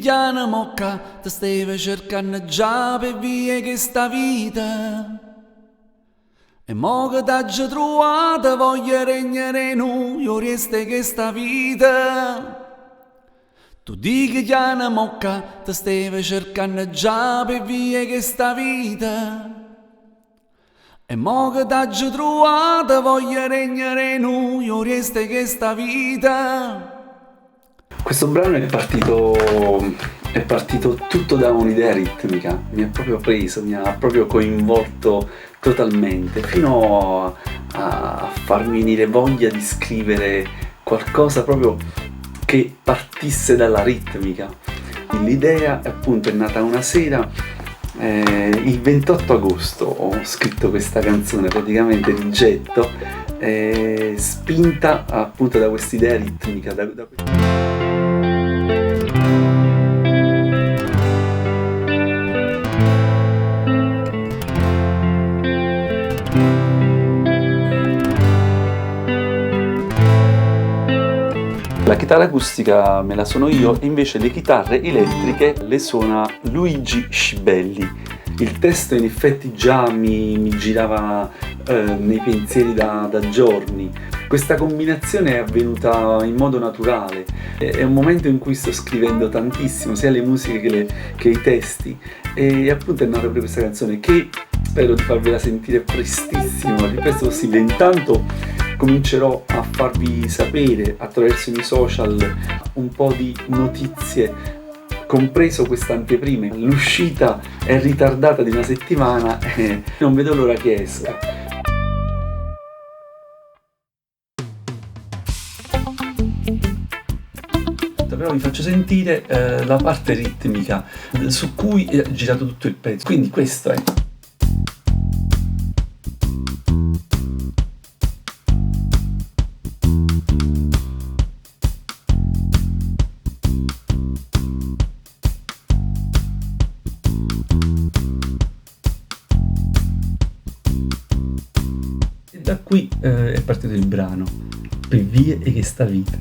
chiana mocca ti stai cercando già per via che sta vita. E mo che t'hai trovata voglio regnare noi, io resta che sta vita. Tu dici chiana mocca ti stai cercando già per via che sta vita. E mo che t'hai trovata voglio regnare noi, io resta che sta vita. Questo brano è partito tutto da un'idea ritmica, mi ha proprio preso, mi ha proprio coinvolto totalmente, fino a farmi venire voglia di scrivere qualcosa proprio che partisse dalla ritmica. L'idea appunto è nata una sera, il 28 agosto ho scritto questa canzone praticamente di getto, spinta appunto da quest'idea ritmica. La chitarra acustica me la suono io e invece le chitarre elettriche le suona Luigi Scibelli. Il testo in effetti già mi girava nei pensieri da giorni. Questa combinazione è avvenuta in modo naturale. È un momento in cui sto scrivendo tantissimo, sia le musiche che i testi. E appunto è nata proprio questa canzone che spero di farvela sentire prestissimo, al più presto possibile. Intanto comincerò a farvi sapere attraverso i miei social un po' di notizie, compreso questa anteprima. L'uscita è ritardata di una settimana e non vedo l'ora che esca. Però vi faccio sentire la parte ritmica su cui è girato tutto il pezzo. Quindi questo è. E da qui è partito il brano, per vie e che sta vita.